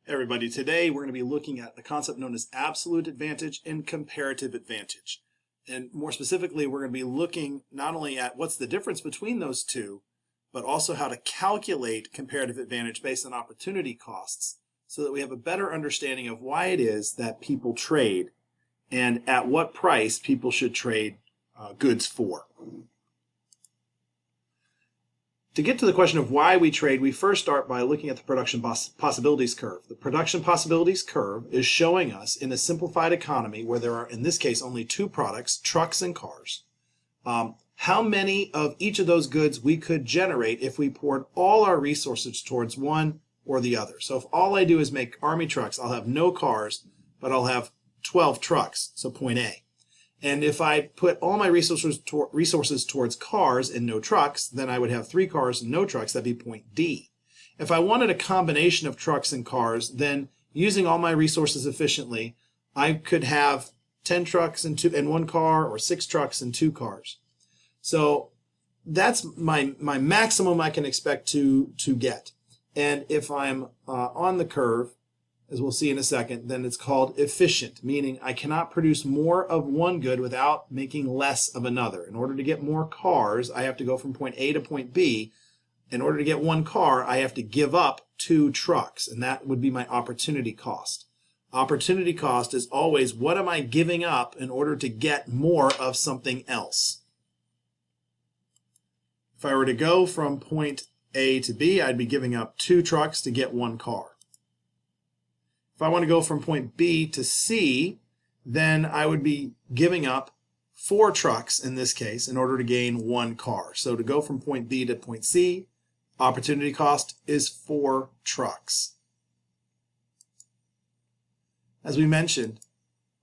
Everybody, today we're going to be looking at the concept known as absolute advantage and comparative advantage. And more specifically, we're going to be looking not only at what's the difference between those two, but also how to calculate comparative advantage based on opportunity costs so that we have a better understanding of why it is that people trade and at what price people should trade goods for. To get to the question of why we trade, we first start by looking at the production possibilities curve. The production possibilities curve is showing us in a simplified economy where there are, in this case, only two products, trucks and cars, how many of each of those goods we could generate if we poured all our resources towards one or the other. So if all I do is make army trucks, I'll have no cars, but I'll have 12 trucks, so point A. And if I put all my resources towards cars and no trucks, then I would have 3 cars and no trucks. That'd be point D. If I wanted a combination of trucks and cars, then using all my resources efficiently, I could have 10 trucks and 1 car, or 6 trucks and 2 cars. So that's my maximum I can expect to get. And if I'm on the curve, as we'll see in a second, then it's called efficient, meaning I cannot produce more of one good without making less of another. In order to get more cars, I have to go from point A to point B. In order to get 1 car, I have to give up 2 trucks, and that would be my opportunity cost. Opportunity cost is always what am I giving up in order to get more of something else. If I were to go from point A to B, I'd be giving up 2 trucks to get 1 car. If I want to go from point B to C, then I would be giving up 4 trucks in this case in order to gain 1 car. So to go from point B to point C, opportunity cost is 4 trucks. As we mentioned,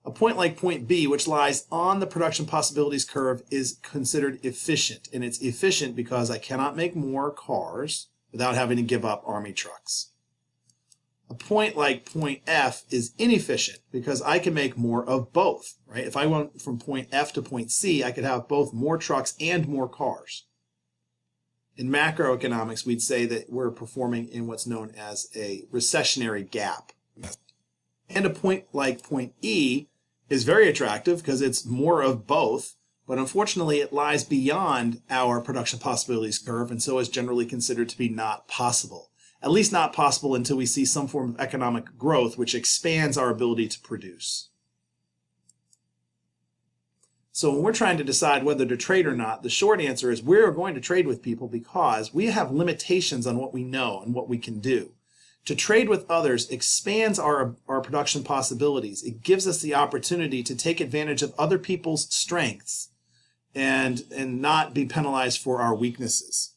a point like point B, which lies on the production possibilities curve, is considered efficient. And it's efficient because I cannot make more cars without having to give up army trucks. A point like point F is inefficient because I can make more of both, right? If I went from point F to point C, I could have both more trucks and more cars. In macroeconomics, we'd say that we're performing in what's known as a recessionary gap. And a point like point E is very attractive because it's more of both, but unfortunately it lies beyond our production possibilities curve and so is generally considered to be not possible. At least not possible until we see some form of economic growth which expands our ability to produce. So when we're trying to decide whether to trade or not, the short answer is we're going to trade with people because we have limitations on what we know and what we can do. To trade with others expands our production possibilities. It gives us the opportunity to take advantage of other people's strengths and not be penalized for our weaknesses.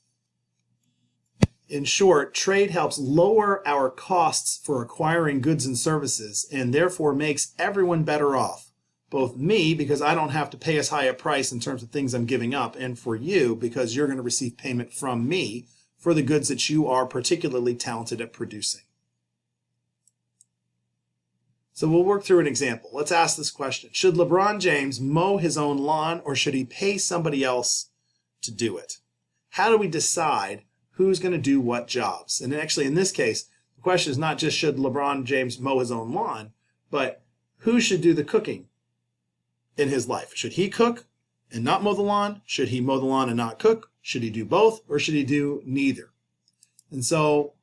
In short, trade helps lower our costs for acquiring goods and services and therefore makes everyone better off. Both me, because I don't have to pay as high a price in terms of things I'm giving up, and for you, because you're going to receive payment from me for the goods that you are particularly talented at producing. So we'll work through an example. Let's ask this question. Should LeBron James mow his own lawn or should he pay somebody else to do it? How do we decide who's going to do what jobs? And actually, in this case, the question is not just should LeBron James mow his own lawn, but who should do the cooking in his life? Should he cook and not mow the lawn? Should he mow the lawn and not cook? Should he do both, or should he do neither? And so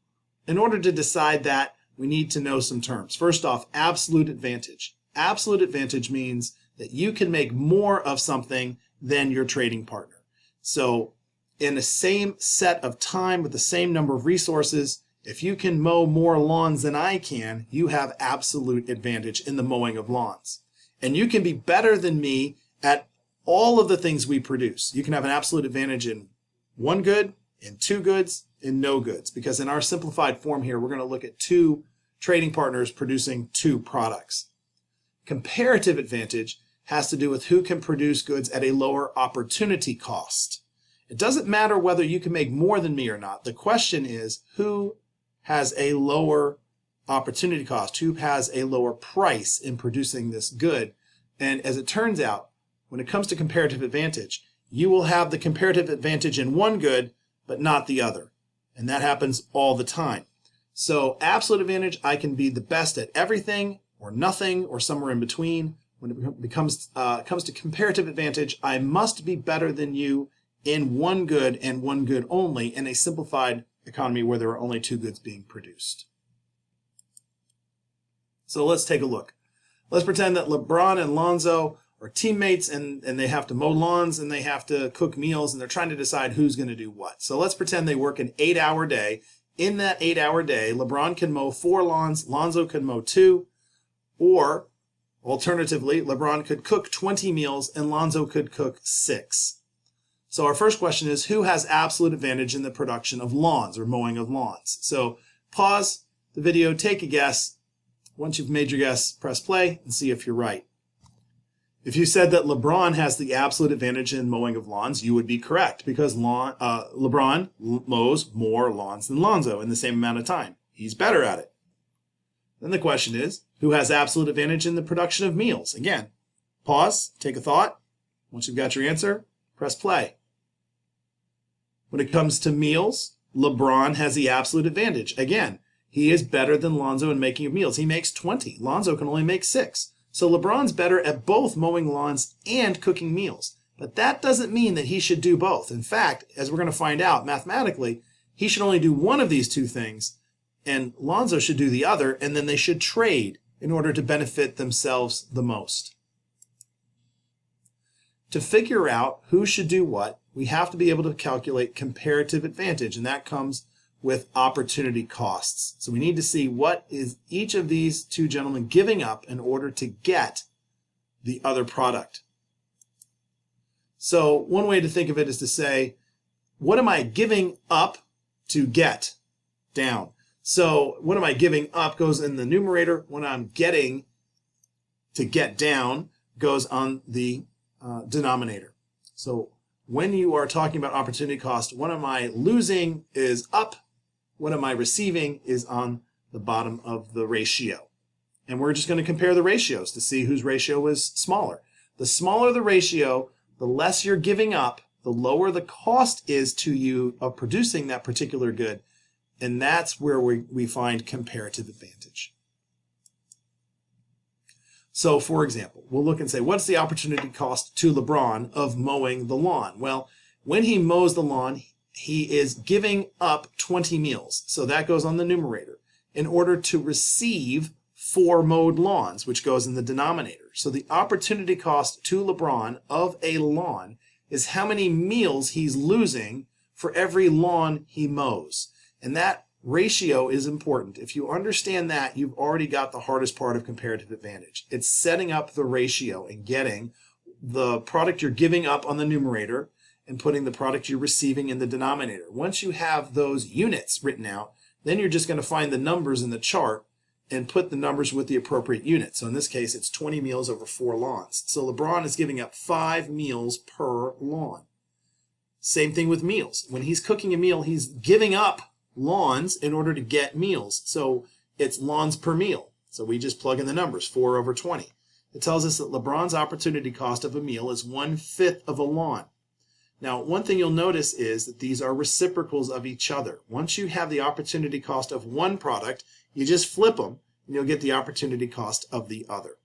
in order to decide that, we need to know some terms. First off, absolute advantage. Absolute advantage means that you can make more of something than your trading partner. So in the same set of time with the same number of resources, if you can mow more lawns than I can, you have absolute advantage in the mowing of lawns. And you can be better than me at all of the things we produce. You can have an absolute advantage in 1 good, in 2 goods, in no goods. Because in our simplified form here, we're going to look at 2 trading partners producing 2 products. Comparative advantage has to do with who can produce goods at a lower opportunity cost. It doesn't matter whether you can make more than me or not. The question is who has a lower opportunity cost, who has a lower price in producing this good. And as it turns out, when it comes to comparative advantage, you will have the comparative advantage in 1 good, but not the other. And that happens all the time. So absolute advantage, I can be the best at everything or nothing or somewhere in between. When it comes to comparative advantage, I must be better than you in one good and one good only in a simplified economy where there are only two goods being produced. So let's take a look. Let's pretend that LeBron and Lonzo are teammates and they have to mow lawns and they have to cook meals and they're trying to decide who's going to do what. So let's pretend they work an 8-hour day. In that 8-hour day, LeBron can mow 4 lawns, Lonzo can mow 2, or alternatively, LeBron could cook 20 meals and Lonzo could cook 6. So our first question is, who has absolute advantage in the production of lawns or mowing of lawns? So pause the video, take a guess. Once you've made your guess, press play and see if you're right. If you said that LeBron has the absolute advantage in mowing of lawns, you would be correct because LeBron mows more lawns than Lonzo in the same amount of time. He's better at it. Then the question is, who has absolute advantage in the production of meals? Again, pause, take a thought. Once you've got your answer, press play. When it comes to meals, LeBron has the absolute advantage. Again, he is better than Lonzo in making meals. He makes 20. Lonzo can only make 6. So LeBron's better at both mowing lawns and cooking meals. But that doesn't mean that he should do both. In fact, as we're going to find out mathematically, he should only do one of these two things, and Lonzo should do the other, and then they should trade in order to benefit themselves the most. To figure out who should do what, we have to be able to calculate comparative advantage, and that comes with opportunity costs. So we need to see what is each of these two gentlemen giving up in order to get the other product. So one way to think of it is to say, what am I giving up to get down? So what am I giving up goes in the numerator. What I'm getting to get down goes on the denominator. So when you are talking about opportunity cost, what am I losing is up. What am I receiving is on the bottom of the ratio. And we're just going to compare the ratios to see whose ratio is smaller. The smaller the ratio, the less you're giving up, the lower the cost is to you of producing that particular good. And that's where we find comparative advantage. So, for example, we'll look and say, what's the opportunity cost to LeBron of mowing the lawn? Well, when he mows the lawn, he is giving up 20 meals. So that goes on the numerator in order to receive 4 mowed lawns, which goes in the denominator. So the opportunity cost to LeBron of a lawn is how many meals he's losing for every lawn he mows. And that ratio is important. If you understand that, you've already got the hardest part of comparative advantage. It's setting up the ratio and getting the product you're giving up on the numerator and putting the product you're receiving in the denominator. Once you have those units written out, then you're just going to find the numbers in the chart and put the numbers with the appropriate unit. So in this case, it's 20 meals over 4 lawns. So LeBron is giving up 5 meals per lawn. Same thing with meals. When he's cooking a meal, he's giving up lawns in order to get meals. So it's lawns per meal. So we just plug in the numbers, 4 over 20. It tells us that LeBron's opportunity cost of a meal is 1/5 of a lawn. Now, one thing you'll notice is that these are reciprocals of each other. Once you have the opportunity cost of one product, you just flip them and you'll get the opportunity cost of the other.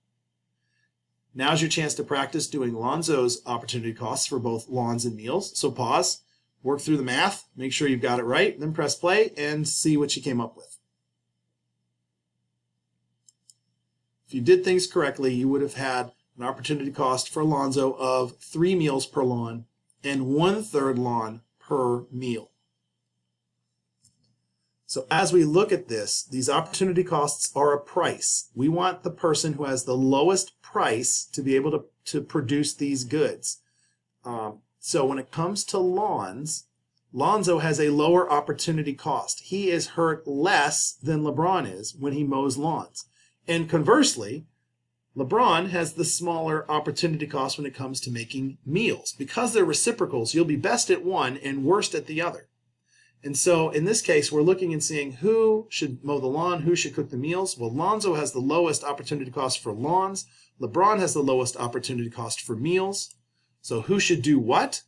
Now's your chance to practice doing Lonzo's opportunity costs for both lawns and meals. So pause, work through the math, make sure you've got it right, then press play and see what you came up with. If you did things correctly, you would have had an opportunity cost for Lonzo of 3 meals per lawn and 1/3 lawn per meal. So as we look at this, these opportunity costs are a price. We want the person who has the lowest price to be able to produce these goods. So when it comes to lawns, Lonzo has a lower opportunity cost. He is hurt less than LeBron is when he mows lawns. And conversely, LeBron has the smaller opportunity cost when it comes to making meals. Because they're reciprocals, you'll be best at one and worst at the other. And so in this case, we're looking and seeing who should mow the lawn, who should cook the meals. Well, Lonzo has the lowest opportunity cost for lawns. LeBron has the lowest opportunity cost for meals. So who should do what?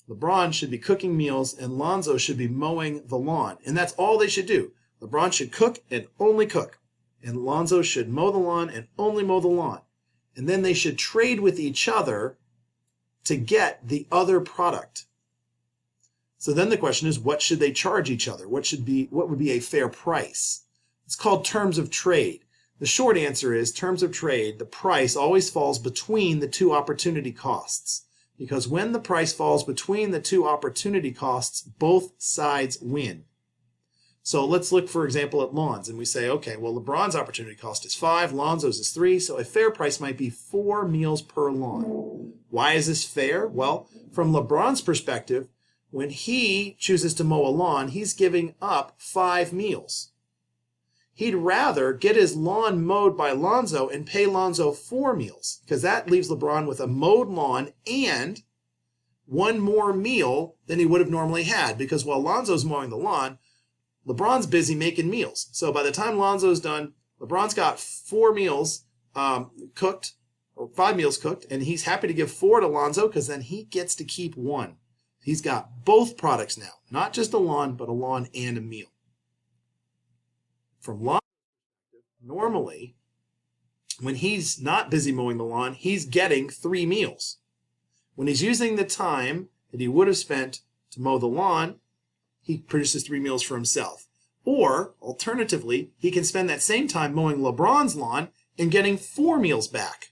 LeBron should be cooking meals and Lonzo should be mowing the lawn. And that's all they should do. LeBron should cook and only cook. And Lonzo should mow the lawn and only mow the lawn. And then they should trade with each other to get the other product. So then the question is, what should they charge each other? What would be a fair price? It's called terms of trade. The short answer is terms of trade, the price always falls between the two opportunity costs. Because when the price falls between the two opportunity costs, both sides win. So let's look, for example, at lawns. And we say, okay, well, LeBron's opportunity cost is 5, Lonzo's is 3, so a fair price might be 4 meals per lawn. Why is this fair? Well, from LeBron's perspective, when he chooses to mow a lawn, he's giving up 5 meals. He'd rather get his lawn mowed by Lonzo and pay Lonzo 4 meals, because that leaves LeBron with a mowed lawn and 1 more meal than he would have normally had, because while Lonzo's mowing the lawn, LeBron's busy making meals. So by the time Lonzo's done, LeBron's got 4 meals cooked, or 5 meals cooked, and he's happy to give 4 to Lonzo because then he gets to keep 1. He's got both products now, not just a lawn, but a lawn and a meal. From Lonzo's perspective, normally, when he's not busy mowing the lawn, he's getting 3 meals. When he's using the time that he would have spent to mow the lawn, he produces 3 meals for himself. Or, alternatively, he can spend that same time mowing LeBron's lawn and getting 4 meals back.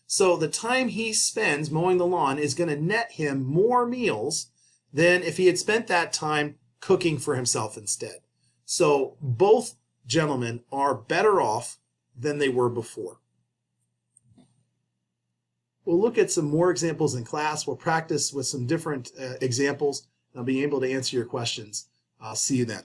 So the time he spends mowing the lawn is going to net him more meals than if he had spent that time cooking for himself instead. So both gentlemen are better off than they were before. We'll look at some more examples in class. We'll practice with some different examples. I'll be able to answer your questions. I'll see you then.